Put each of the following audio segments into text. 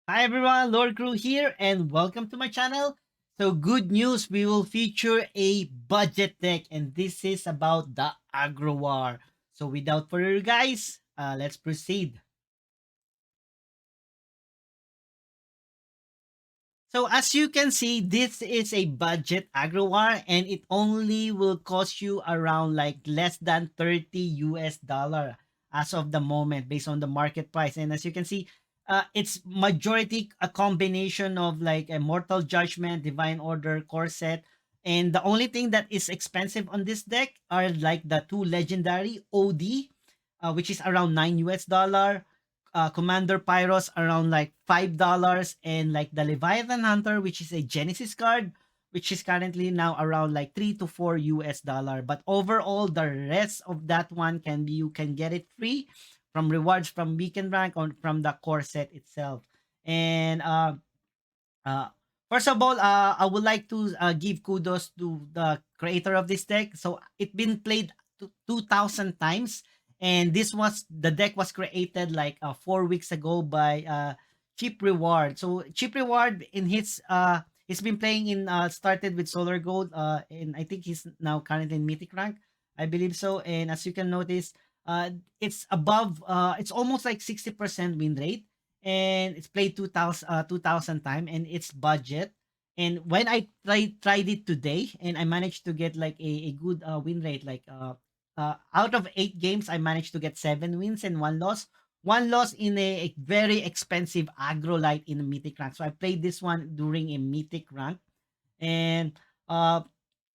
Hi everyone, lordcru here and welcome to my channel. So good news, we will feature a budget deck and this is about the Aggro War. So without further ado guys, let's proceed. So as you can see, this is a budget Aggro War and it only will cost you around like less than 30 US dollar as of the moment based on the market price. And as you can see, it's majority a combination of like a Mortal Judgment, Divine Order, Core Set. And the only thing that is expensive on this deck are like the two legendary OD, which is around 9 US dollar, Commander Pyros around like $5, and like the Leviathan Hunter, which is a Genesis card, which is currently now around like 3 to 4 US dollar. But overall, the rest of that one can be you can get it free from rewards from Weekend Rank or from the core set itself. And uh, first of all, I would like to give kudos to the creator of this deck. So it been played 2,000 times, and this was the deck was created like 4 weeks ago by Cheap Reward. So Cheap Reward in his he's been playing in started with Solar Gold, and I think he's now currently in Mythic rank, I believe so. And as you can notice, it's above it's almost like 60% win rate, and it's played 2,000 time and it's budget. And when I tried it today and I managed to get like a good win rate, like out of 8 games I managed to get 7 wins and 1 loss. 1 loss in a very expensive aggro light in a mythic rank. So I played this one during a mythic rank, and uh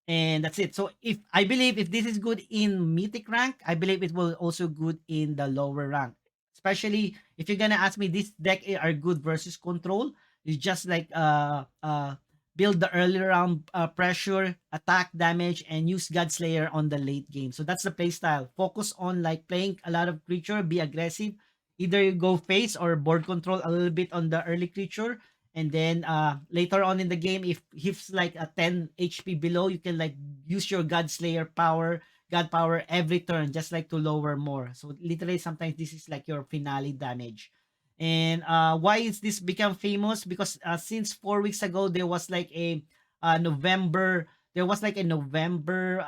and that's it. So if I believe if this is good in mythic rank, I believe it will also good in the lower rank. Especially if you're gonna ask me, this deck are good versus control. You just like build the early round pressure, attack damage, and use Godslayer on the late game. So that's the play style. Focus on like playing a lot of creature, be aggressive. Either you go face or board control a little bit on the early creature, and then later on in the game, if he's like a 10 HP below, you can like use your God Slayer power, God power every turn, just like to lower more. So literally, sometimes this is like your finale damage. And why is this become famous? Because since 4 weeks ago, there was like a November. There was like a November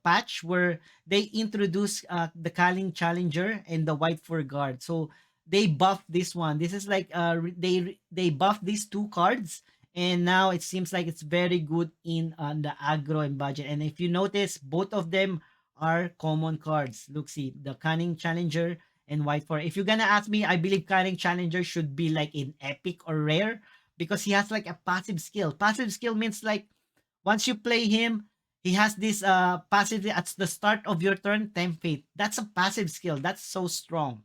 patch where they introduced the Kalin Challenger and the White Fur Guard. So they buffed this one. This is like they buffed these two cards, and now it seems like it's very good in the aggro and budget. And if you notice, both of them are common cards. Look, see the Cunning Challenger and White for. If you're gonna ask me, I believe Cunning Challenger should be like in epic or rare because he has like a passive skill. Passive skill means like once you play him, he has this passive at the start of your turn, Tempt Fate. That's a passive skill. That's so strong.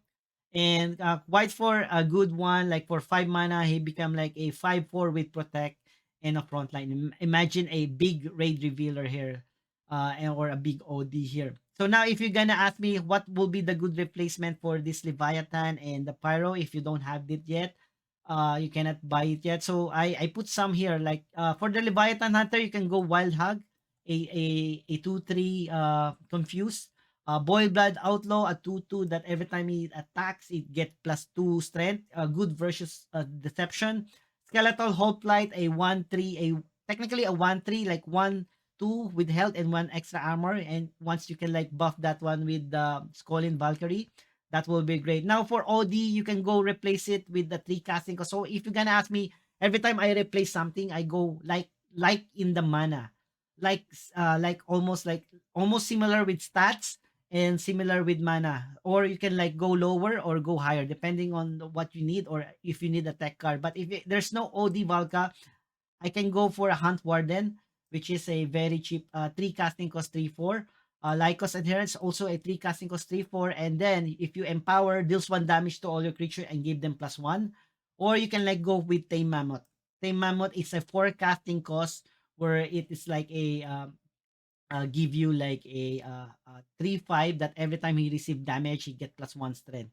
And White for a good one, like for 5 mana, he become like a 5/4 with protect and a frontline. Imagine a big raid revealer here, or a big OD here. So now, if you're gonna ask me what will be the good replacement for this Leviathan and the Pyro, if you don't have it yet, you cannot buy it yet. So I put some here. Like for the Leviathan Hunter, you can go Wild Hug, a 2/3 confuse. Boil Blood Outlaw, a 2/2 that every time it attacks, it get +2 strength. Good versus Deception. Skeletal Hoplite, a 1/3, a technically a 1/3, like 1/2 with health and 1 extra armor. And once you can like buff that one with the Skullin Valkyrie, that will be great. Now for OD, you can go replace it with the 3 casting. So if you're gonna ask me, every time I replace something, I go like in the mana. Like almost similar with stats and similar with mana, or you can like go lower or go higher depending on what you need, or if you need a tech card. But if there's no OD Valka, I can go for a Hunt Warden, which is a very cheap 3 casting cost 3/4. Lycos Adherence, also a 3 casting cost 3/4. And then if you empower, deals 1 damage to all your creature and give them +1. Or you can like go with Tame Mammoth. Tame Mammoth is a 4 casting cost where it is like a give you like a 3/5 that every time he receive damage, he get +1 strength.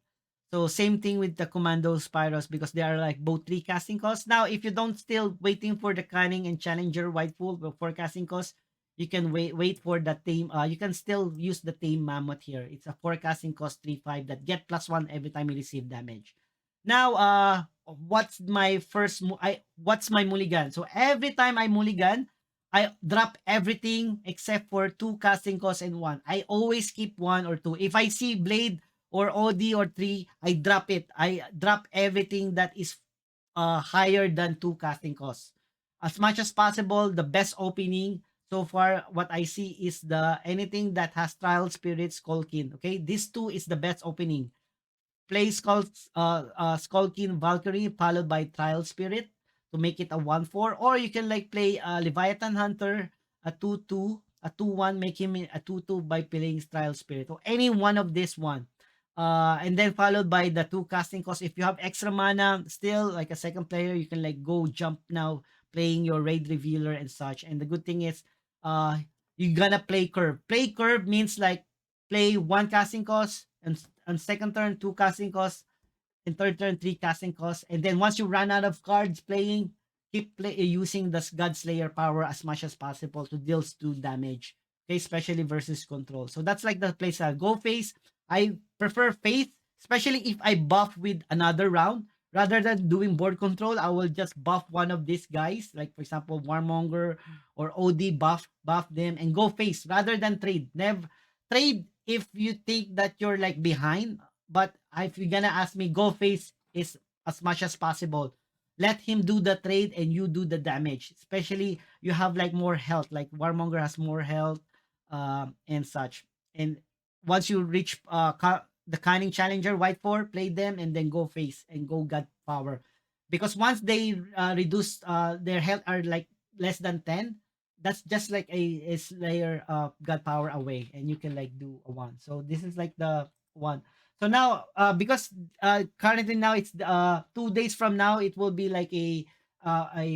So same thing with the Commando Spyros because they are like both 3 casting costs. Now, if you don't still waiting for the Cunning and Challenger White Fool for casting costs, you can wait for the Tame. You can still use the Tame Mammoth here. It's a 4 casting cost 3/5 that get +1 every time you receive damage. Now, what's my mulligan? So every time I mulligan, I drop everything except for two casting costs and one. I always keep one or two. If I see blade or OD or three, I drop it. I drop everything that is higher than two casting costs. As much as possible, the best opening so far, what I see is the anything that has trial spirit skullkin. Okay, this two is the best opening. Play Skullkin Valkyrie followed by Trial Spirit to make it a 1-4. Or you can like play Leviathan Hunter, a 2-2, a 2-1, make him a 2-2 by playing Trial Spirit. Or any one of this one. And then followed by the two casting costs. If you have extra mana, still like a second player, you can like go jump now playing your Raid Revealer and such. And the good thing is, uh, you're gonna play curve. Play curve means like play one casting cost and on second turn two casting costs, in third turn three casting costs, and then once you run out of cards playing, using the God Slayer power as much as possible to deal 2 damage. Okay, especially versus control. So that's like the play style. Go face. I prefer faith, especially if I buff with another round. Rather than doing board control, I will just buff one of these guys, like for example, Warmonger or OD buff them and go face rather than trade. Never trade if you think that you're like behind, but if you're gonna ask me, go face is as much as possible. Let him do the trade and you do the damage. Especially you have like more health, like Warmonger has more health, and such. And once you reach the Cunning Challenger, White 4, play them and then go face and go God Power. Because once they reduce their health are like less than 10, that's just like a Slayer God Power away, and you can like do a one. So this is like the one. So now, because currently now it's 2 days from now, it will be like a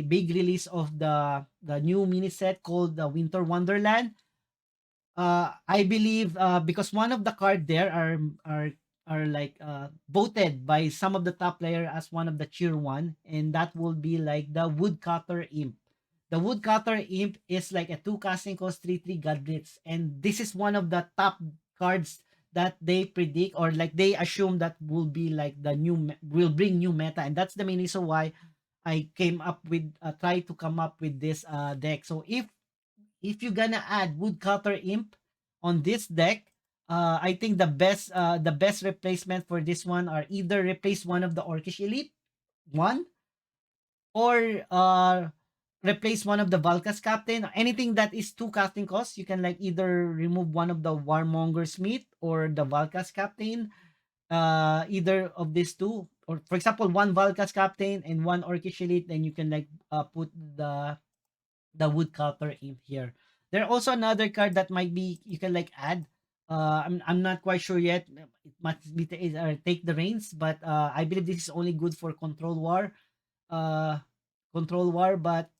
big release of the new mini set called the Winter Wonderland. I believe because one of the card there are like voted by some of the top player as one of the tier one, and that will be like the Woodcutter Imp. The Woodcutter Imp is like a two casting cost 3/3 Godblitz, and this is one of the top cards that they predict or like they assume that will be like the will bring new meta, and that's the main reason why I came up with try to come up with this deck. So if you're gonna add Woodcutter Imp on this deck, I think the best replacement for this one are either replace one of the Orcish Elite one, or replace one of the Valkas Captain. Anything that is two casting costs, you can like either remove one of the Warmonger Smith or the Valkas Captain. Either of these two, or for example, one Valkas Captain and one Orcish Elite, then you can like put the woodcutter in here. There are also another card that might be you can like add. I'm not quite sure yet. It might be take the reins, but I believe this is only good for uh control war, but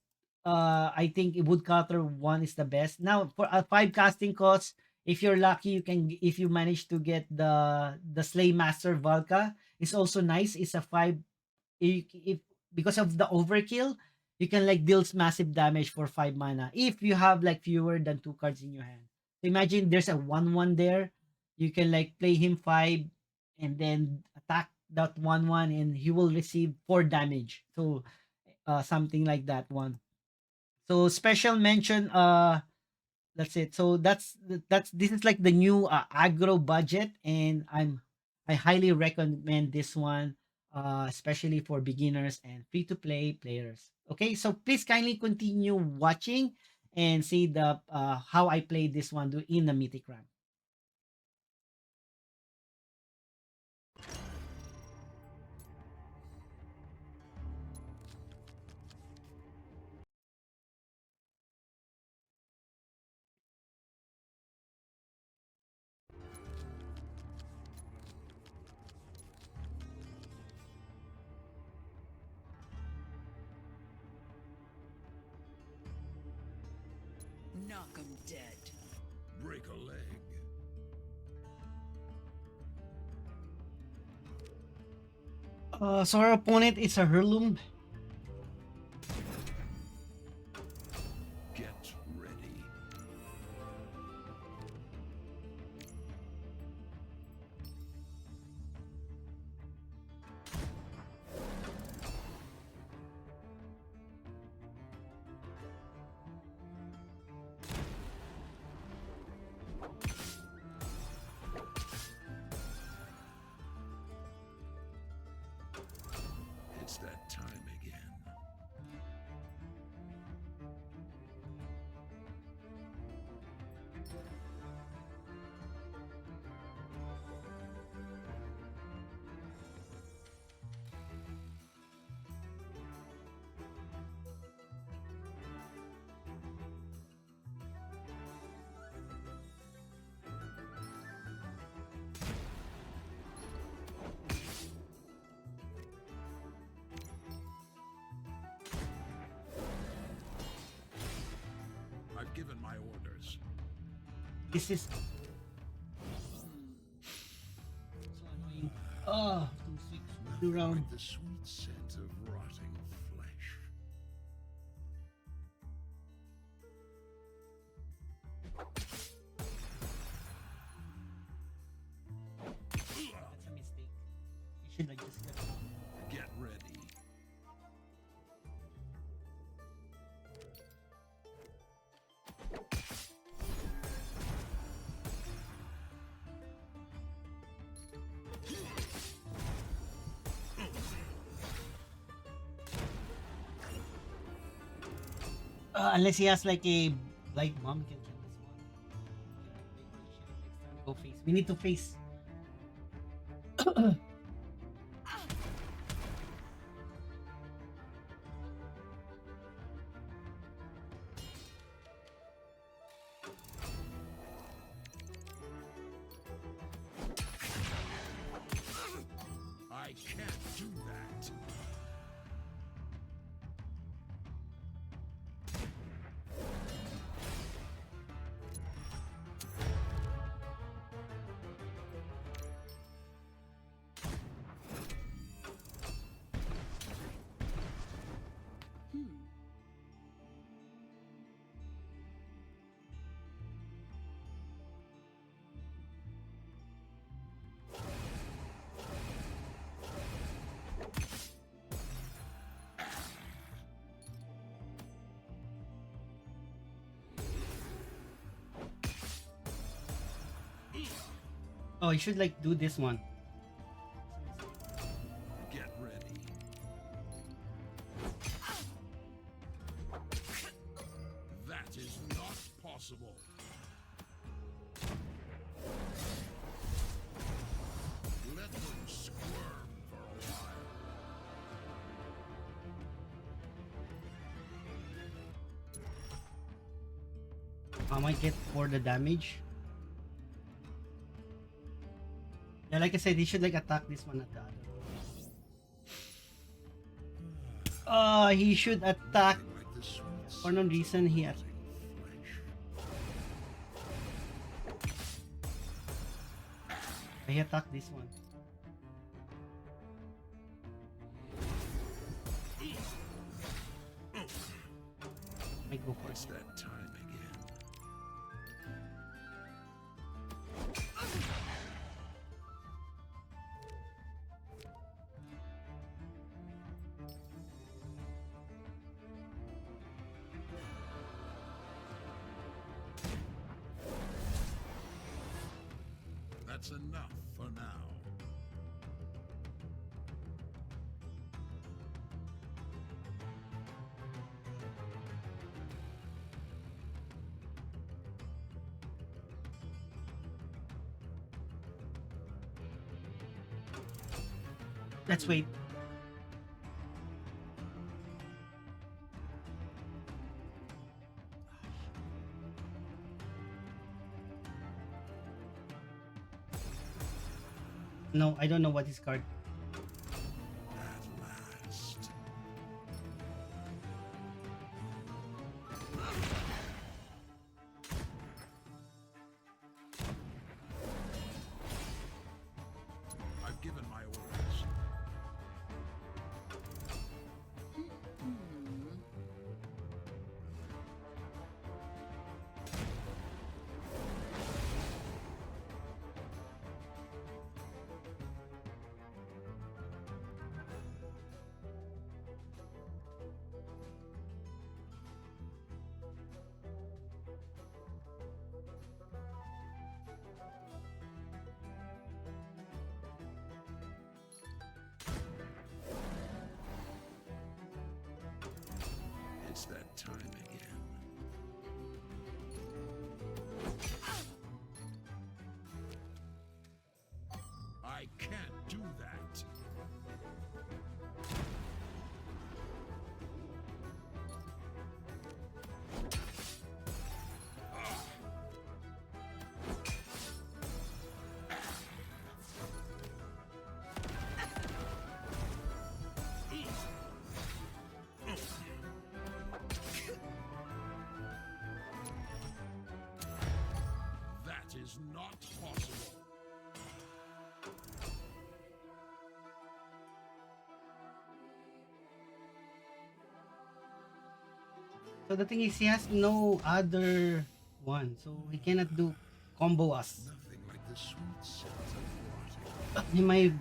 I think woodcutter one is the best. Now for a five casting cost, if you're lucky, you can if you manage to get the Slay Master Valka, it's also nice. It's a five if because of the overkill, you can like deals massive damage for 5 mana if you have like fewer than two cards in your hand. So imagine there's a 1/1 there. You can like play him 5 and then attack that 1/1 and he will receive 4 damage. So something like that one. So special mention that's it. So that's this is like the new aggro budget, and I highly recommend this one, especially for beginners and free to play players. Okay, so please kindly continue watching and see the how I play this one in the Mythic rank. Knock 'em dead. Break a leg. So our opponent is a Hurloom. Get ready. given my orders. This is so annoying. Oh, 2-6. Two Nothing round. like the sweet scent of rotting flesh. That's a mistake. You should like just get it. Get ready. Unless he has like a blight bomb, he can kill this one. Okay, go face. We need to face. I can't do that. Oh, you should like do this one. Get ready. That is not possible. Let them squirm for a while. I might get for the damage. Yeah, like I said, he should like attack this one at the other. He should attack. Nothing like the sweet For no scent of reason, he rotting flesh. he attack this one. I go for It's it. that time again. That's enough for now. Let's wait. No, I don't know what his card. At last. I've given my orders. That is not possible. So the thing is, he has no other one, so he cannot do combo us. Nothing like the sweet scent of rotting.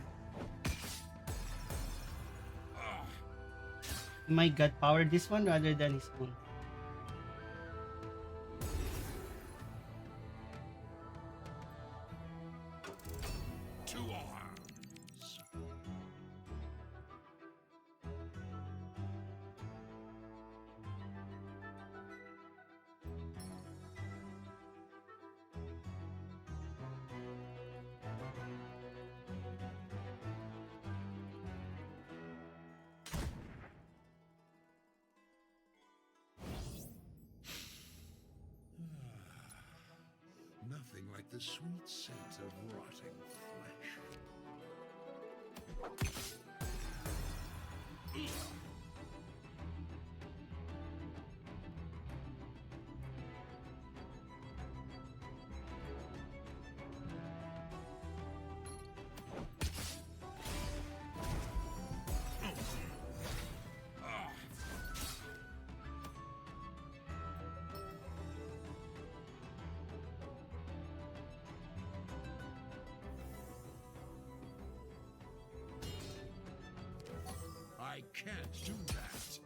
He might god power this one rather than his own. To arms. Nothing like the sweet scent of rotting flesh. I can't do that.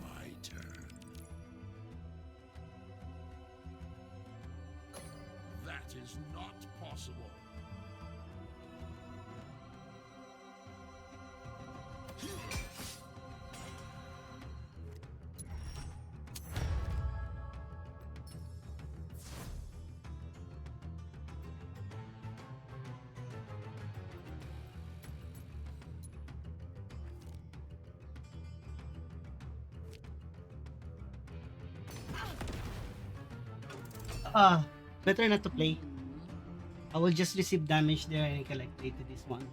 My turn. That is not possible. Better not to play. I will just receive damage there and I can like play to this one.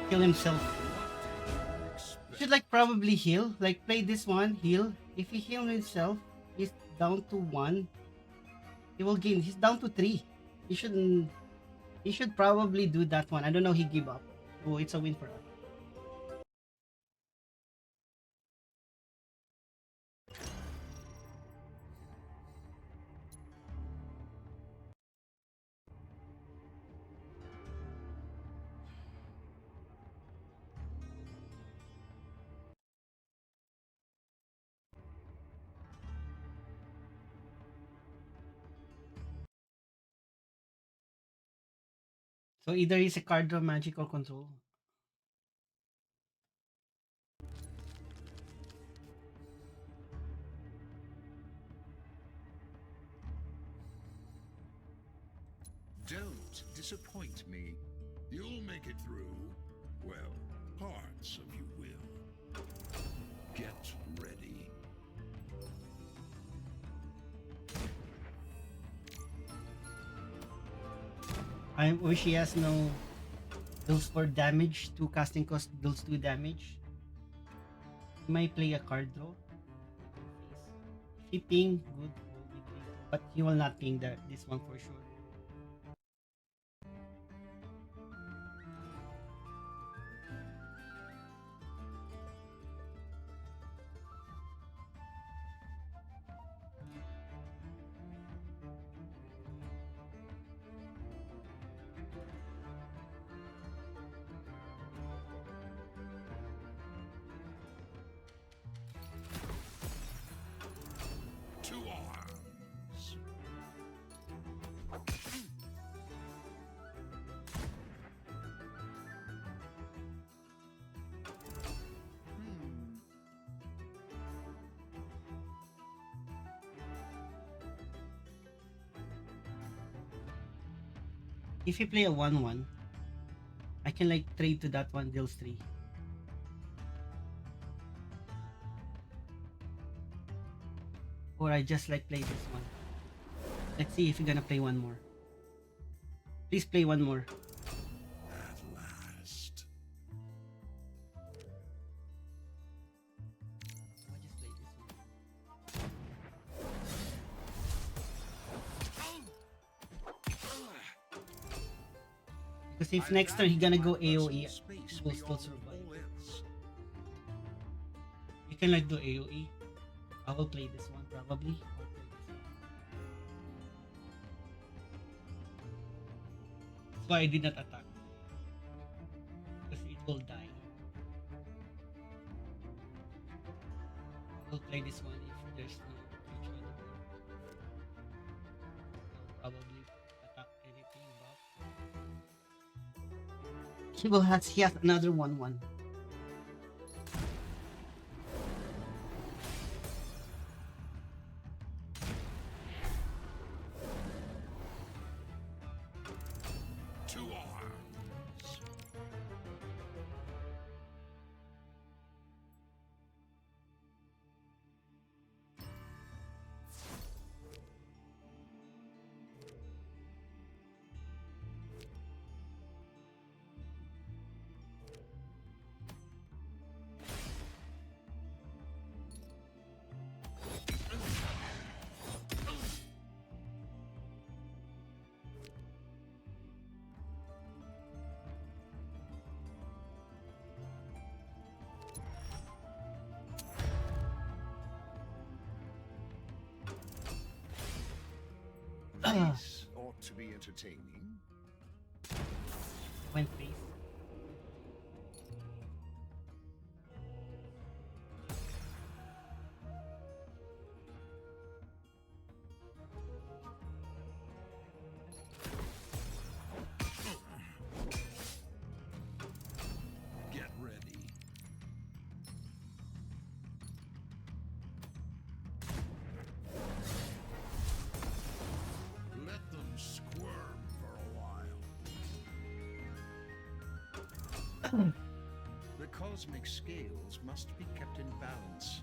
Kill himself. Should like probably heal. Like play this one, heal. If he heal himself, he's down to 1. He will gain. He's down to 3. He shouldn't. He should probably do that one. I don't know. He give up. Oh, it's a win for us. So either he's a card draw, magic, or control. Don't disappoint me. You'll make it through. Well, parts of you will. Get ready. I wish he has no those for damage. 2 casting cost, those 2 damage. He might play a card draw. If he ping, good. Will be great. But he will not ping this one for sure. If you play a 1-1, I can like trade to that one, deals 3. Or I just like play this one. Let's see if you're gonna play one more. Please play one more. At last. I'll just play this one. Because if next turn he's gonna go AoE, he will still survive. You can like do AoE. I will play this one probably. I'll play this one. That's why I did not attack. Because it will die. I will play this one if there's no creature on the board. I'll probably attack anything but he has another 1-1. To arms. This ought to be entertaining. Went face. Get ready. Let them squirm for a while. The cosmic scales must be kept in balance.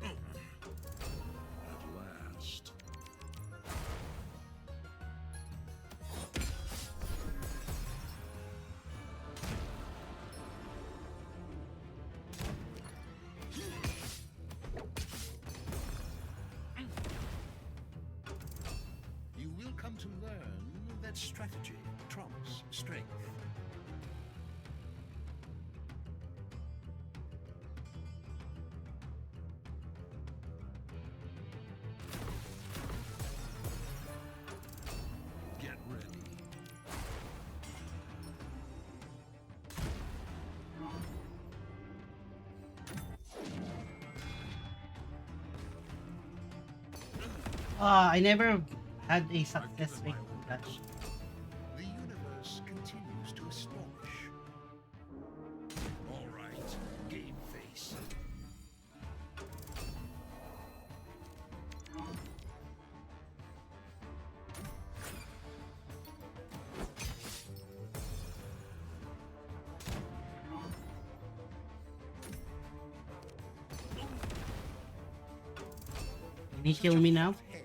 At last. You will come to learn that strategy trumps strength. Get ready. I never had a I've success given rate my with that. orders. The universe continues to astonish. All right, game face. Can he kill me now? Head.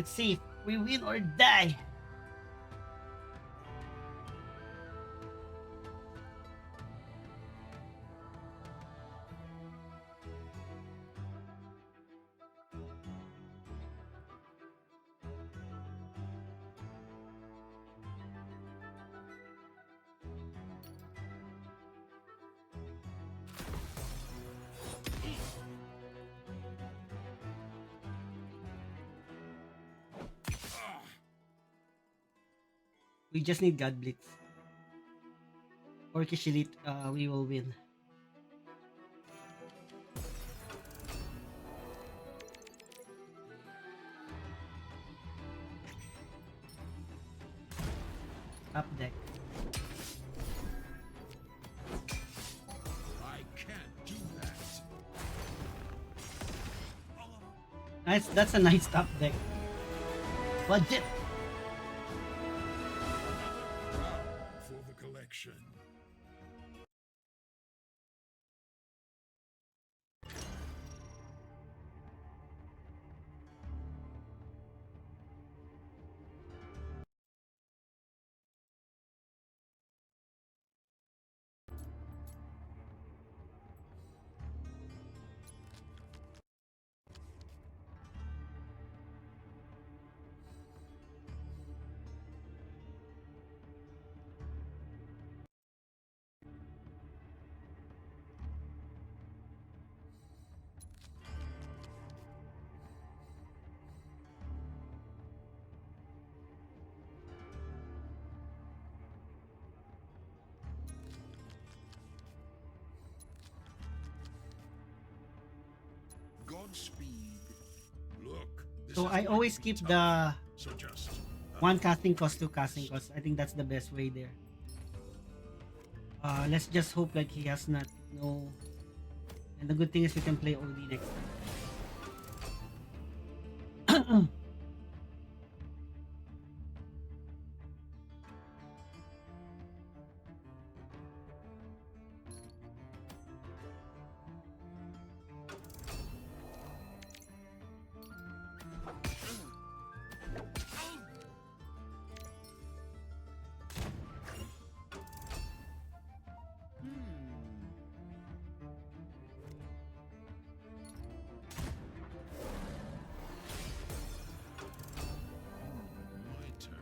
Let's see if we win or die. We just need God Blitz. Or Kishilit, we will win. Top deck. I can't do that. Nice, that's a nice top deck. Budget. For the collection. Godspeed. Look. This So is I going always to be keep tough. the So just 1 casting cost, 2 casting cost. I think that's the best way there. Let's just hope like he has not no. And the good thing is we can play OD next time. my turn.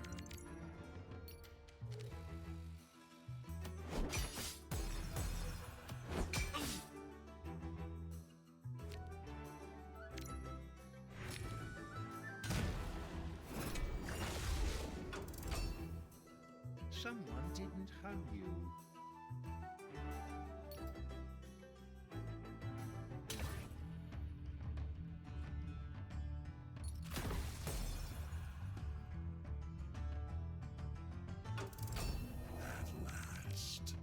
Someone didn't hug you. At last.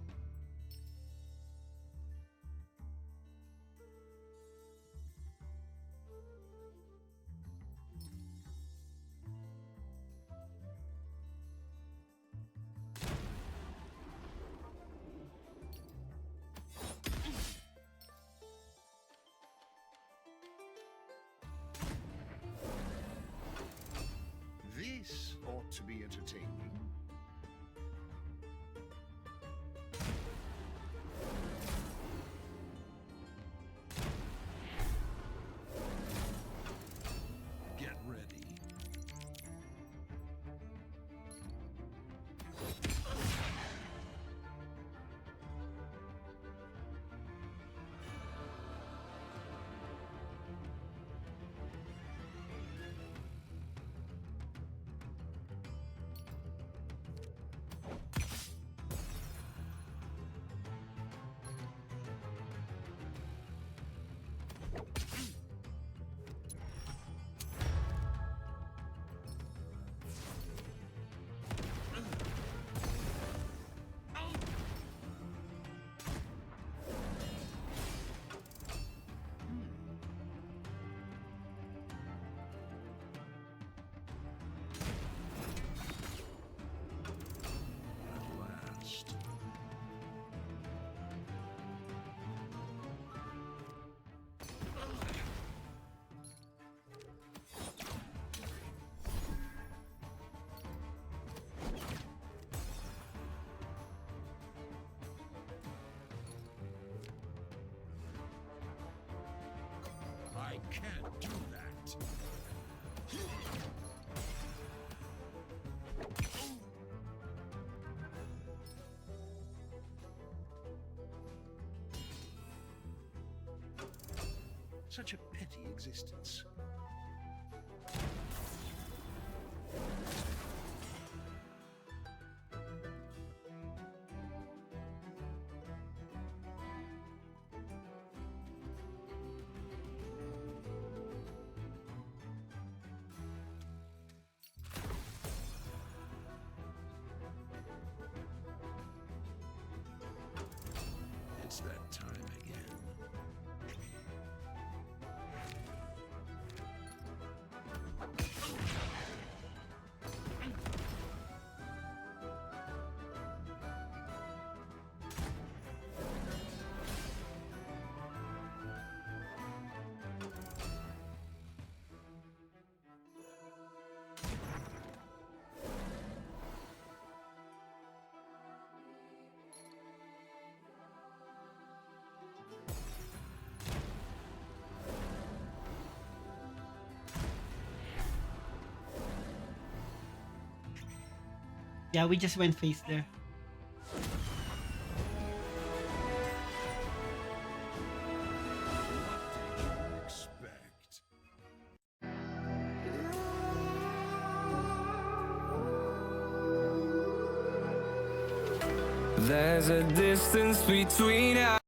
can't do that. Such a petty existence. It's that time again. Yeah, we just went face there. What did you expect? There's a distance between us.